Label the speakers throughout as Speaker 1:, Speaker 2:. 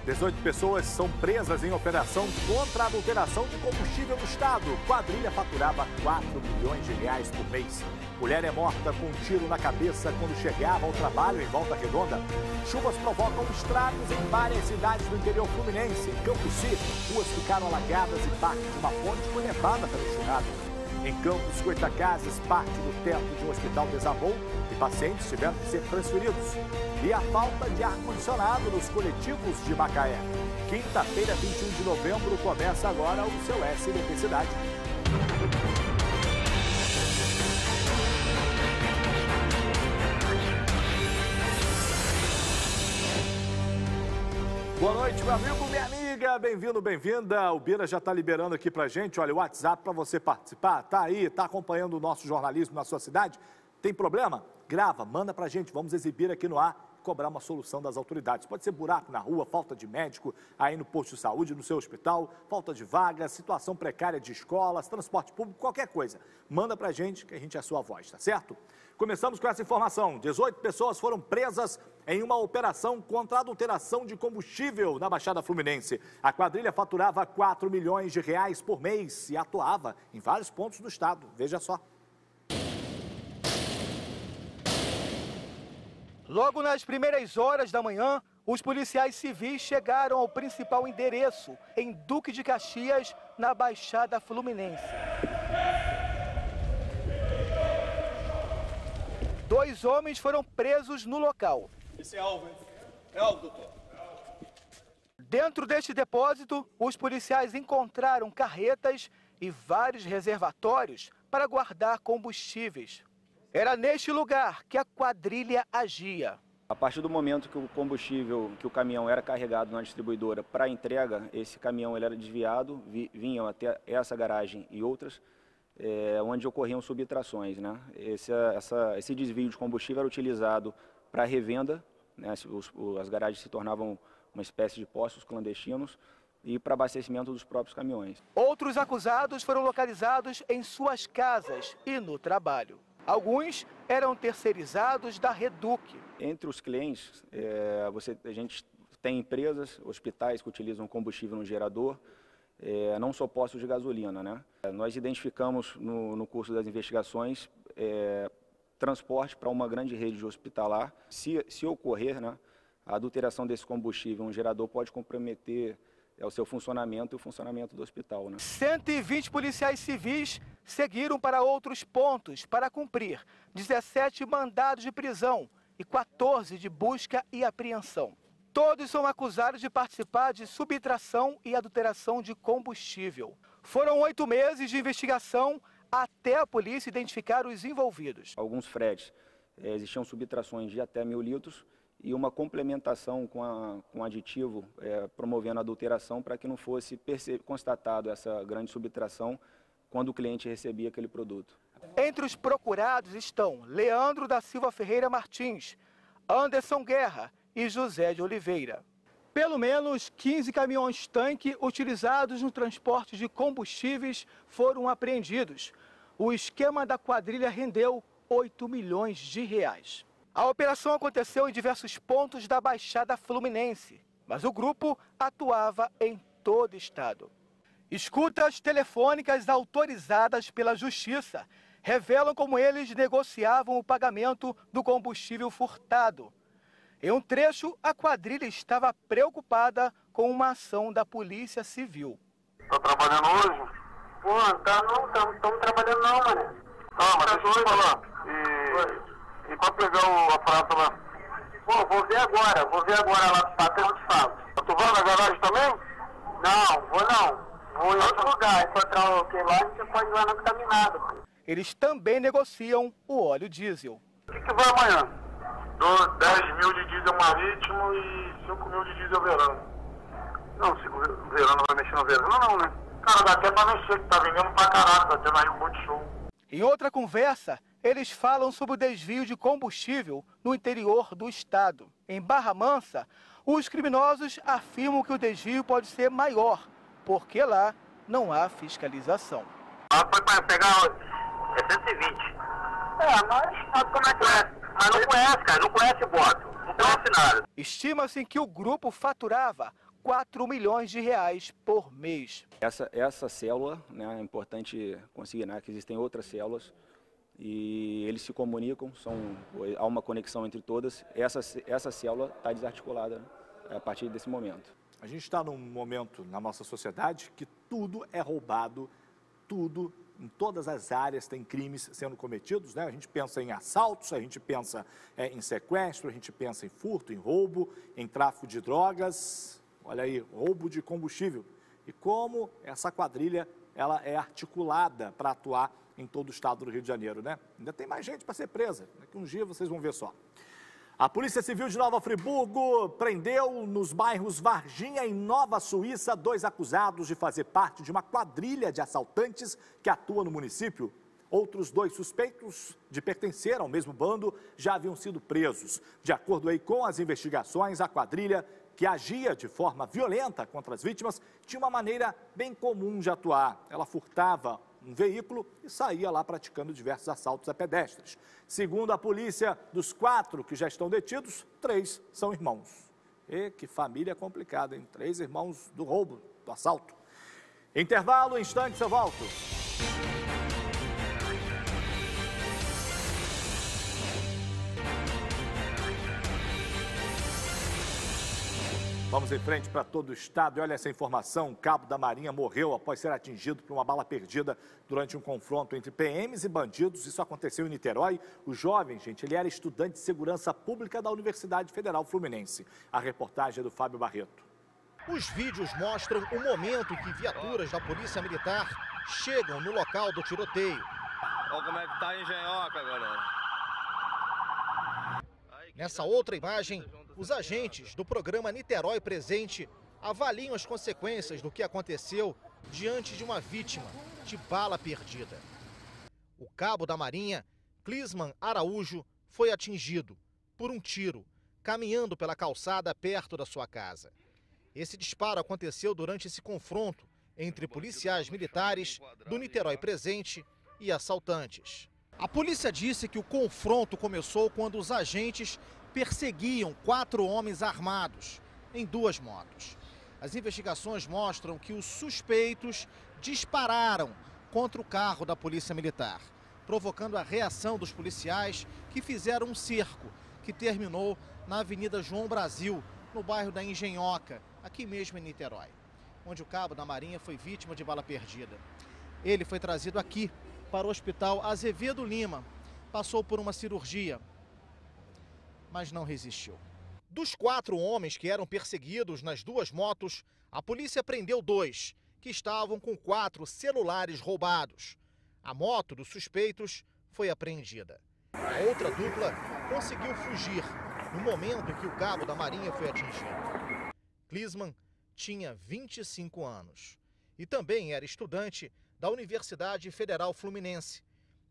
Speaker 1: 18 pessoas são presas em operação contra a adulteração de combustível no estado. Quadrilha faturava 4 milhões de reais por mês. Mulher é morta com um tiro na cabeça quando chegava ao trabalho em Volta Redonda. Chuvas provocam estragos em várias cidades do interior fluminense. Em Cambuci, ruas ficaram alagadas e parte de uma ponte foi levada pela enxurrada. Em Campos Goitacazes, parte do teto de um hospital desabou e pacientes tiveram que ser transferidos. E a falta de ar-condicionado nos coletivos de Macaé. Quinta-feira, 21 de novembro, começa agora o seu SBT Cidade. Boa noite, meu amigo, minha amiga, bem-vindo, bem-vinda. O Bira já está liberando aqui pra gente, olha, o WhatsApp para você participar, tá aí, tá acompanhando o nosso jornalismo na sua cidade. Tem problema? Grava, manda pra gente, vamos exibir aqui no ar, cobrar uma solução das autoridades. Pode ser buraco na rua, falta de médico aí no posto de saúde, no seu hospital, falta de vaga, situação precária de escolas, transporte público, qualquer coisa. Manda pra gente que a gente é a sua voz, tá certo? Começamos com essa informação. 18 pessoas foram presas em uma operação contra a adulteração de combustível na Baixada Fluminense. A quadrilha faturava 4 milhões de reais por mês e atuava em vários pontos do estado. Veja só.
Speaker 2: Logo nas primeiras horas da manhã, os policiais civis chegaram ao principal endereço, em Duque de Caxias, na Baixada Fluminense. 2 homens foram presos no local.
Speaker 3: Esse é alvo, hein? É alvo, doutor.
Speaker 2: Dentro deste depósito, os policiais encontraram carretas e vários reservatórios para guardar combustíveis. Era neste lugar que a quadrilha agia.
Speaker 4: A partir do momento que o combustível, que o caminhão era carregado na distribuidora para entrega, esse caminhão ele era desviado, vinham até essa garagem e outras, onde ocorriam subtrações, né? Esse desvio de combustível era utilizado para revenda, né? As garagens se tornavam uma espécie de postos clandestinos e para abastecimento dos próprios caminhões.
Speaker 2: Outros acusados foram localizados em suas casas e no trabalho. Alguns eram terceirizados da Reduc.
Speaker 4: Entre os clientes, a gente tem empresas, hospitais que utilizam combustível no gerador, não só postos de gasolina, né? Nós identificamos no curso das investigações transporte para uma grande rede hospitalar. Se ocorrer, né, a adulteração desse combustível, um gerador pode comprometer o seu funcionamento e o funcionamento do hospital, né?
Speaker 2: 120 policiais civis seguiram para outros pontos para cumprir 17 mandados de prisão e 14 de busca e apreensão. Todos são acusados de participar de subtração e adulteração de combustível. Foram 8 meses de investigação até a polícia identificar os envolvidos.
Speaker 4: Alguns fretes existiam subtrações de até 1.000 litros e uma complementação com aditivo promovendo a adulteração para que não fosse constatado essa grande subtração quando o cliente recebia aquele produto.
Speaker 2: Entre os procurados estão Leandro da Silva Ferreira Martins, Anderson Guerra e José de Oliveira. Pelo menos 15 caminhões-tanque utilizados no transporte de combustíveis foram apreendidos. O esquema da quadrilha rendeu 8 milhões de reais. A operação aconteceu em diversos pontos da Baixada Fluminense, mas o grupo atuava em todo o estado. Escutas telefônicas autorizadas pela Justiça revelam como eles negociavam o pagamento do combustível furtado. Em um trecho, a quadrilha estava preocupada com uma ação da Polícia Civil.
Speaker 5: Tá trabalhando hoje? Pô, não estamos trabalhando não, mané. Ah, mas deixa eu falar. E pra pegar o aparato lá? Pô, vou ver agora lá do patrão, eu te falo. Tu vai na garagem também? Não, vou não. Vou em outro lugar, encontrar o que lá, a gente pode ir lá no contaminado.
Speaker 2: Eles também negociam o óleo diesel.
Speaker 5: O que vai amanhã? 10 mil de diesel marítimo e 5 mil de diesel verano. Não, se o verano vai mexer no verano não, né? Cara, dá até pra mexer, que tá vendendo pra caralho, tá tendo aí um monte de show.
Speaker 2: Em outra conversa, eles falam sobre o desvio de combustível no interior do estado. Em Barra Mansa, os criminosos afirmam que o desvio pode ser maior, porque lá não há fiscalização.
Speaker 5: Foi para pegar 120. Nós sabe como é que é. Mas não conhece, cara, não conhece o voto. Não conhece nada.
Speaker 2: Estima-se que o grupo faturava 4 milhões de reais por mês.
Speaker 4: Essa célula, né, é importante consignar que existem outras células e eles se comunicam, há uma conexão entre todas. Essa célula está desarticulada, né, a partir desse momento.
Speaker 1: A gente está num momento na nossa sociedade que tudo é roubado, tudo, em todas as áreas tem crimes sendo cometidos, né? A gente pensa em assaltos, a gente pensa em sequestro, a gente pensa em furto, em roubo, em tráfico de drogas, olha aí, roubo de combustível. E como essa quadrilha ela é articulada para atuar em todo o estado do Rio de Janeiro, né? Ainda tem mais gente para ser presa, daqui uns dias vocês vão ver só. A Polícia Civil de Nova Friburgo prendeu nos bairros Varginha e Nova Suíça 2 acusados de fazer parte de uma quadrilha de assaltantes que atua no município. Outros 2 suspeitos de pertencer ao mesmo bando já haviam sido presos. De acordo aí com as investigações, a quadrilha, que agia de forma violenta contra as vítimas, tinha uma maneira bem comum de atuar. Ela furtava um veículo e saía lá praticando diversos assaltos a pedestres. Segundo a polícia, dos 4 que já estão detidos, 3 são irmãos. E que família complicada, hein? 3 irmãos do roubo, do assalto. Intervalo, instantes eu volto. Vamos em frente para todo o estado e olha essa informação, o cabo da Marinha morreu após ser atingido por uma bala perdida durante um confronto entre PMs e bandidos. Isso aconteceu em Niterói. O jovem, gente, ele era estudante de segurança pública da Universidade Federal Fluminense. A reportagem é do Fábio Barreto.
Speaker 6: Os vídeos mostram o momento em que viaturas da Polícia Militar chegam no local do tiroteio.
Speaker 3: Olha como é que tá a Engenhoca, galera.
Speaker 6: Nessa outra imagem, os agentes do programa Niterói Presente avaliam as consequências do que aconteceu diante de uma vítima de bala perdida. O cabo da Marinha, Clisman Araújo, foi atingido por um tiro, caminhando pela calçada perto da sua casa. Esse disparo aconteceu durante esse confronto entre policiais militares do Niterói Presente e assaltantes. A polícia disse que o confronto começou quando os agentes perseguiam 4 homens armados em 2 motos. As investigações mostram que os suspeitos dispararam contra o carro da Polícia Militar, provocando a reação dos policiais que fizeram um cerco que terminou na Avenida João Brasil, no bairro da Engenhoca, aqui mesmo em Niterói, onde o cabo da Marinha foi vítima de bala perdida. Ele foi trazido aqui para o Hospital Azevedo Lima, passou por uma cirurgia, mas não resistiu. Dos 4 homens que eram perseguidos nas 2 motos, a polícia prendeu 2, que estavam com 4 celulares roubados. A moto dos suspeitos foi apreendida. A outra dupla conseguiu fugir no momento em que o cabo da Marinha foi atingido. Clisman tinha 25 anos e também era estudante da Universidade Federal Fluminense.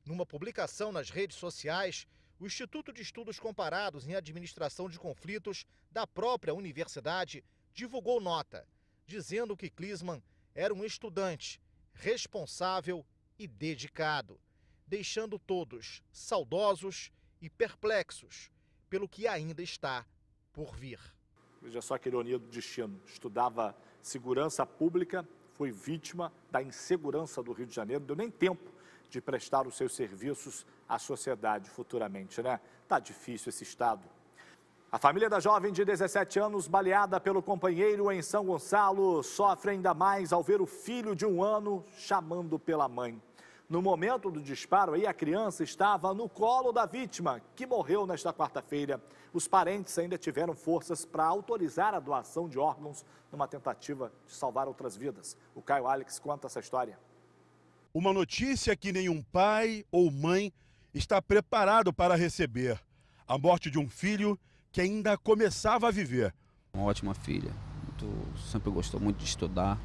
Speaker 6: Numa publicação nas redes sociais, o Instituto de Estudos Comparados em Administração de Conflitos da própria universidade divulgou nota, dizendo que Clisman era um estudante responsável e dedicado, deixando todos saudosos e perplexos pelo que ainda está por vir.
Speaker 1: Veja só que ironia do destino. Estudava segurança pública, foi vítima da insegurança do Rio de Janeiro, não deu nem tempo de prestar os seus serviços à sociedade futuramente, né? Tá difícil esse estado. A família da jovem de 17 anos, baleada pelo companheiro em São Gonçalo, sofre ainda mais ao ver o filho de 1 ano chamando pela mãe. No momento do disparo, aí a criança estava no colo da vítima, que morreu nesta quarta-feira. Os parentes ainda tiveram forças para autorizar a doação de órgãos numa tentativa de salvar outras vidas. O Caio Alex conta essa história.
Speaker 7: Uma notícia que nenhum pai ou mãe está preparado para receber. A morte de um filho que ainda começava a viver.
Speaker 8: Uma ótima filha, sempre gostou muito de estudar,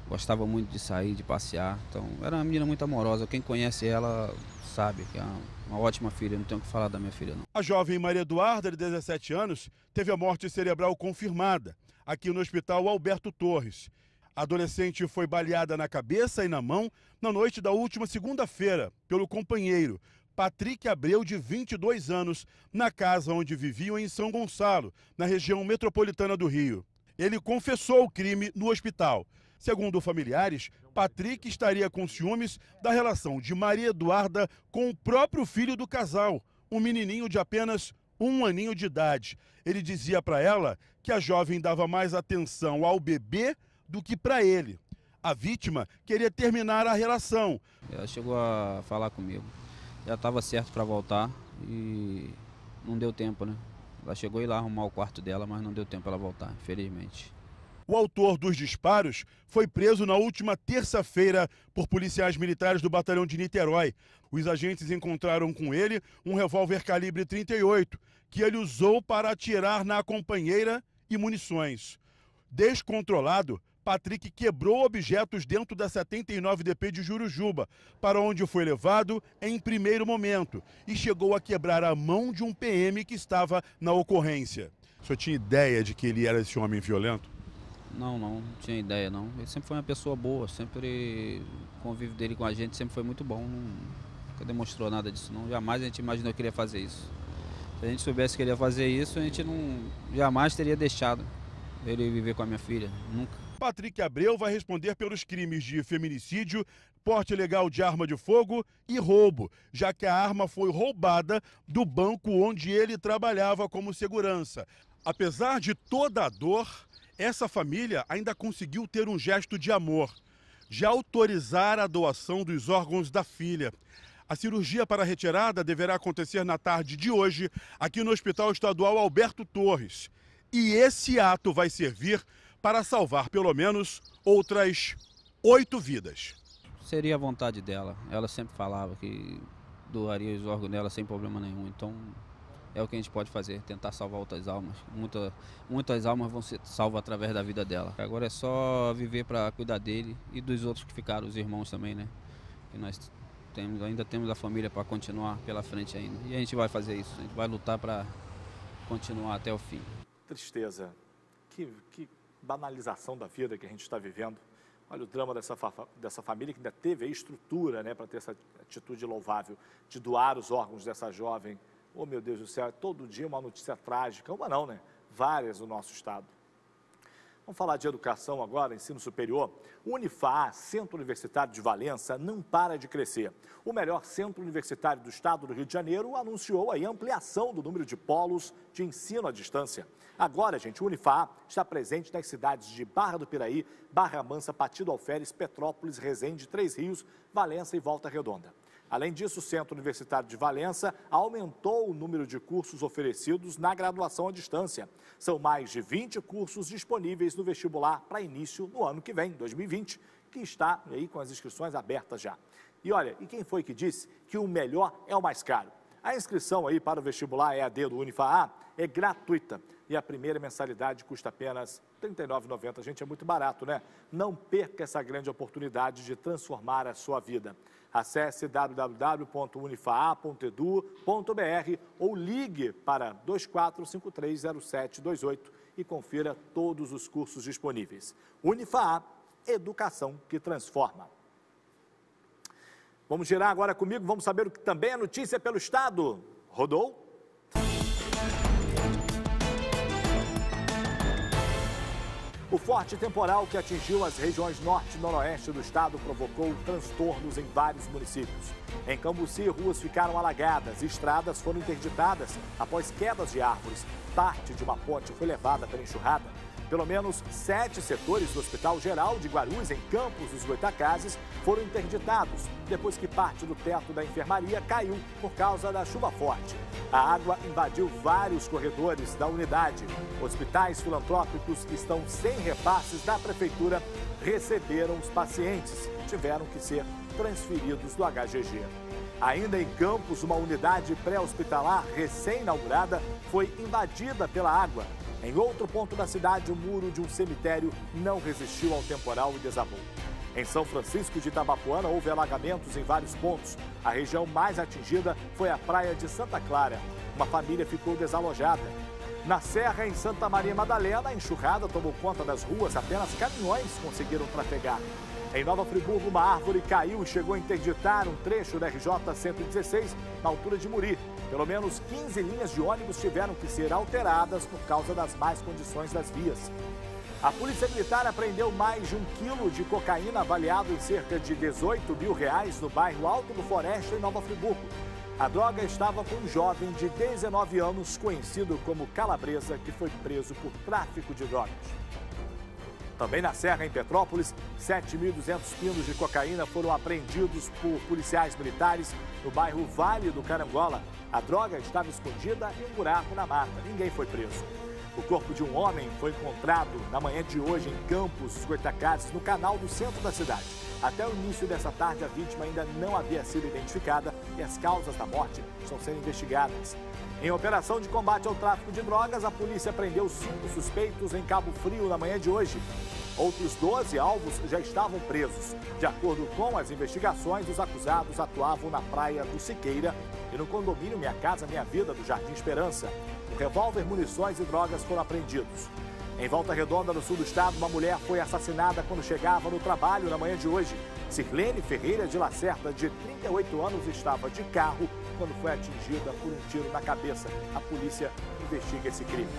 Speaker 8: gostava muito de sair, de passear. Então, era uma menina muito amorosa. Quem conhece ela sabe que é uma ótima filha, não tenho o que falar da minha filha, não.
Speaker 7: A jovem Maria Eduarda, de 17 anos, teve a morte cerebral confirmada aqui no Hospital Alberto Torres. A adolescente foi baleada na cabeça e na mão na noite da última segunda-feira pelo companheiro, Patrick Abreu, de 22 anos, na casa onde viviam em São Gonçalo, na região metropolitana do Rio. Ele confessou o crime no hospital. Segundo familiares, Patrick estaria com ciúmes da relação de Maria Eduarda com o próprio filho do casal, um menininho de apenas 1 aninho de idade. Ele dizia para ela que a jovem dava mais atenção ao bebê do que para ele. A vítima queria terminar a relação.
Speaker 8: Ela chegou a falar comigo. Já estava certo para voltar e não deu tempo, né? Ela chegou a ir lá arrumar o quarto dela, mas não deu tempo para ela voltar, infelizmente.
Speaker 7: O autor dos disparos foi preso na última terça-feira por policiais militares do Batalhão de Niterói. Os agentes encontraram com ele um revólver calibre 38, que ele usou para atirar na companheira e munições. Descontrolado, Patrick quebrou objetos dentro da 79DP de Jurujuba, para onde foi levado em primeiro momento, e chegou a quebrar a mão de um PM que estava na ocorrência. O senhor tinha ideia de que ele era esse homem violento?
Speaker 8: Não tinha ideia não. Ele sempre foi uma pessoa boa, sempre o convívio dele com a gente sempre foi muito bom. Nunca demonstrou nada disso não. Jamais a gente imaginou que ele ia fazer isso. Se a gente soubesse que ele ia fazer isso, a gente jamais teria deixado ele viver com a minha filha, nunca.
Speaker 7: Patrick Abreu vai responder pelos crimes de feminicídio, porte ilegal de arma de fogo e roubo, já que a arma foi roubada do banco onde ele trabalhava como segurança. Apesar de toda a dor, essa família ainda conseguiu ter um gesto de amor, de autorizar a doação dos órgãos da filha. A cirurgia para a retirada deverá acontecer na tarde de hoje, aqui no Hospital Estadual Alberto Torres. E esse ato vai servir para salvar pelo menos outras 8 vidas.
Speaker 8: Seria a vontade dela. Ela sempre falava que doaria os órgãos dela sem problema nenhum. Então é o que a gente pode fazer, tentar salvar outras almas. Muitas almas vão ser salvas através da vida dela. Agora é só viver para cuidar dele e dos outros que ficaram, os irmãos também, né? E nós ainda temos a família para continuar pela frente ainda. E a gente vai fazer isso, a gente vai lutar para continuar até o fim.
Speaker 1: Tristeza, que banalização da vida que a gente está vivendo. Olha o drama dessa família que ainda teve a estrutura, né, para ter essa atitude louvável de doar os órgãos dessa jovem. Oh, meu Deus do céu, é todo dia uma notícia trágica. Uma não, né? Várias no nosso estado. Vamos falar de educação agora, ensino superior. O Unifaa, Centro Universitário de Valença, não para de crescer. O melhor centro universitário do estado do Rio de Janeiro anunciou aí a ampliação do número de polos de ensino à distância. Agora, gente, o Unifaa está presente nas cidades de Barra do Piraí, Barra Mansa, Pati do Alferes, Petrópolis, Resende, Três Rios, Valença e Volta Redonda. Além disso, o Centro Universitário de Valença aumentou o número de cursos oferecidos na graduação à distância. São mais de 20 cursos disponíveis no vestibular para início no ano que vem, 2020, que está aí com as inscrições abertas já. E olha, e quem foi que disse que o melhor é o mais caro? A inscrição aí para o vestibular EAD do Unifaa é gratuita e a primeira mensalidade custa apenas R$ 39,90. Gente, é muito barato, né? Não perca essa grande oportunidade de transformar a sua vida. Acesse www.unifaa.edu.br ou ligue para 24530728 e confira todos os cursos disponíveis. Unifaa, educação que transforma. Vamos girar agora comigo, vamos saber o que também é notícia pelo estado. Rodou? O forte temporal que atingiu as regiões norte e noroeste do estado provocou transtornos em vários municípios. Em Cambuci, ruas ficaram alagadas e estradas foram interditadas após quedas de árvores. Parte de uma ponte foi levada pela enxurrada. Pelo menos 7 setores do Hospital Geral de Guarulhos, em Campos dos Goitacazes, foram interditados depois que parte do teto da enfermaria caiu por causa da chuva forte. A água invadiu vários corredores da unidade. Hospitais filantrópicos que estão sem repasses da prefeitura receberam os pacientes. Tiveram que ser transferidos do HGG. Ainda em Campos, uma unidade pré-hospitalar recém-inaugurada foi invadida pela água. Em outro ponto da cidade, o muro de um cemitério não resistiu ao temporal e desabou. Em São Francisco de Itabapoana, houve alagamentos em vários pontos. A região mais atingida foi a praia de Santa Clara. Uma família ficou desalojada. Na Serra, em Santa Maria Madalena, a enxurrada tomou conta das ruas. Apenas caminhões conseguiram trafegar. Em Nova Friburgo, uma árvore caiu e chegou a interditar um trecho da RJ-116 na altura de Muri. Pelo menos 15 linhas de ônibus tiveram que ser alteradas por causa das más condições das vias. A Polícia Militar apreendeu mais de 1 quilo de cocaína avaliado em cerca de R$18 mil no bairro Alto do Floresta, em Nova Friburgo. A droga estava com um jovem de 19 anos, conhecido como Calabresa, que foi preso por tráfico de drogas. Também na Serra, em Petrópolis, 7.200 quilos de cocaína foram apreendidos por policiais militares no bairro Vale do Carangola. A droga estava escondida em um buraco na mata. Ninguém foi preso. O corpo de um homem foi encontrado na manhã de hoje em Campos Goitacazes, no canal do centro da cidade. Até o início dessa tarde, a vítima ainda não havia sido identificada e as causas da morte estão sendo investigadas. Em operação de combate ao tráfico de drogas, a polícia prendeu 5 suspeitos em Cabo Frio na manhã de hoje. Outros 12 alvos já estavam presos. De acordo com as investigações, os acusados atuavam na praia do Siqueira e no condomínio Minha Casa Minha Vida, do Jardim Esperança. Um revólver, munições e drogas foram apreendidos. Em Volta Redonda, no sul do estado, uma mulher foi assassinada quando chegava no trabalho na manhã de hoje. Sirlene Ferreira de Lacerda, de 38 anos, estava de carro quando foi atingida por um tiro na cabeça. A polícia investiga esse crime.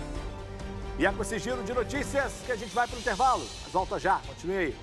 Speaker 1: E é com esse giro de notícias que a gente vai para o intervalo. Mas volta já, continue aí.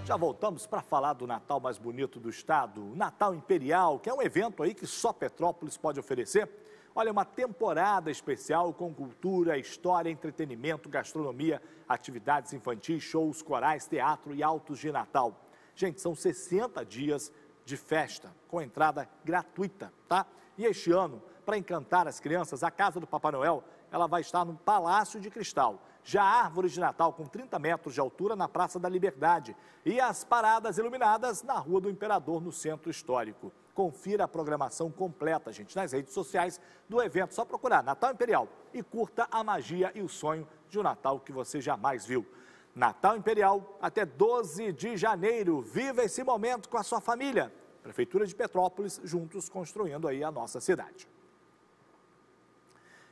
Speaker 1: Já voltamos para falar do Natal mais bonito do estado, o Natal Imperial, que é um evento aí que só Petrópolis pode oferecer. Olha, uma temporada especial com cultura, história, entretenimento, gastronomia, atividades infantis, shows, corais, teatro e autos de Natal. Gente, são 60 dias de festa, com entrada gratuita, tá? E este ano, para encantar as crianças, a Casa do Papai Noel, ela vai estar no Palácio de Cristal. Já a árvore de Natal com 30 metros de altura na Praça da Liberdade e as paradas iluminadas na Rua do Imperador, no Centro Histórico. Confira a programação completa, gente, nas redes sociais do evento. Só procurar Natal Imperial e curta a magia e o sonho de um Natal que você jamais viu. Natal Imperial até 12 de janeiro. Viva esse momento com a sua família. Prefeitura de Petrópolis, juntos construindo aí a nossa cidade.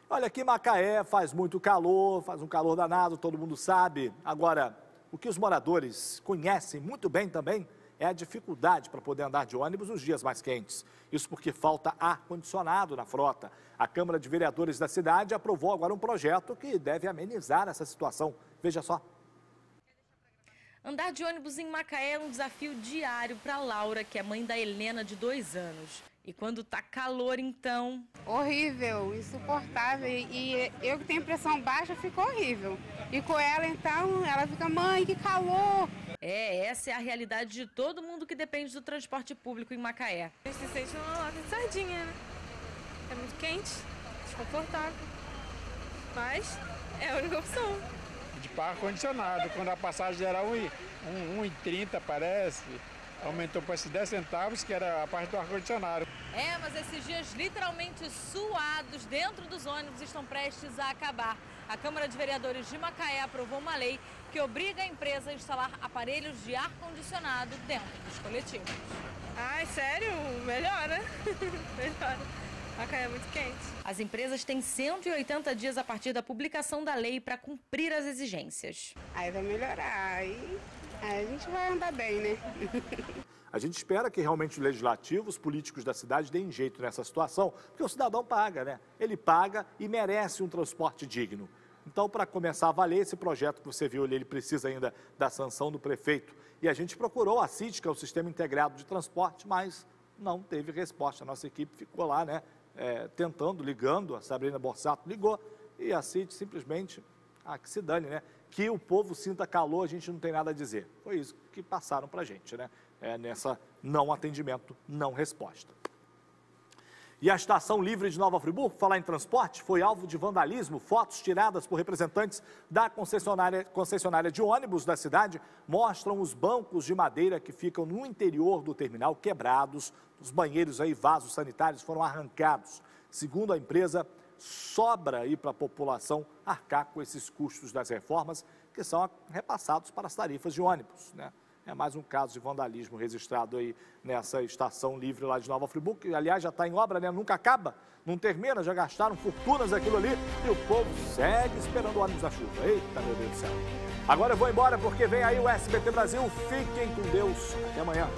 Speaker 1: Olha, aqui em Macaé faz muito calor, faz um calor danado, todo mundo sabe. Agora, o que os moradores conhecem muito bem também é a dificuldade para poder andar de ônibus nos dias mais quentes. Isso porque falta ar-condicionado na frota. A Câmara de Vereadores da cidade aprovou agora um projeto que deve amenizar essa situação. Veja só.
Speaker 9: Andar de ônibus em Macaé é um desafio diário para Laura, que é mãe da Helena, de 2 anos. E quando tá calor, então...
Speaker 10: Horrível, insuportável. E eu que tenho pressão baixa, fico horrível. E com ela, então, ela fica, mãe, que calor.
Speaker 9: Essa é a realidade de todo mundo que depende do transporte público em Macaé.
Speaker 11: A gente se sente uma lata de sardinha, né? É muito quente, desconfortável. Mas é a única opção.
Speaker 12: De par ar-condicionado, quando a passagem era 1,30, parece... Aumentou para esses 10 centavos, que era a parte do ar-condicionado.
Speaker 9: Mas esses dias literalmente suados dentro dos ônibus estão prestes a acabar. A Câmara de Vereadores de Macaé aprovou uma lei que obriga a empresa a instalar aparelhos de ar-condicionado dentro dos coletivos.
Speaker 11: Ai, sério? Melhora. Melhora. Macaé é muito quente.
Speaker 9: As empresas têm 180 dias a partir da publicação da lei para cumprir as exigências.
Speaker 10: Aí vai melhorar, aí a gente vai andar bem, né?
Speaker 1: A gente espera que realmente o legislativo, os políticos da cidade deem jeito nessa situação, porque o cidadão paga, né? Ele paga e merece um transporte digno. Então, para começar a valer esse projeto que você viu ali, ele precisa ainda da sanção do prefeito. E a gente procurou a CIT, que é o Sistema Integrado de Transporte, mas não teve resposta. A nossa equipe ficou lá, né? Tentando, ligando, a Sabrina Borsato ligou e a CIT simplesmente, que se dane, né? Que o povo sinta calor, a gente não tem nada a dizer. Foi isso que passaram para a gente, né? Nessa não atendimento, não resposta. E a Estação Livre de Nova Friburgo, falar em transporte, foi alvo de vandalismo. Fotos tiradas por representantes da concessionária de ônibus da cidade mostram os bancos de madeira que ficam no interior do terminal quebrados. Os banheiros aí, vasos sanitários foram arrancados. Segundo a empresa, sobra aí para a população arcar com esses custos das reformas que são repassados para as tarifas de ônibus, né? É mais um caso de vandalismo registrado aí nessa Estação Livre lá de Nova Friburgo, que aliás já está em obra, né? Nunca acaba, não termina, já gastaram fortunas aquilo ali e o povo segue esperando o ônibus na chuva. Eita, meu Deus do céu. Agora eu vou embora porque vem aí o SBT Brasil. Fiquem com Deus. Até amanhã.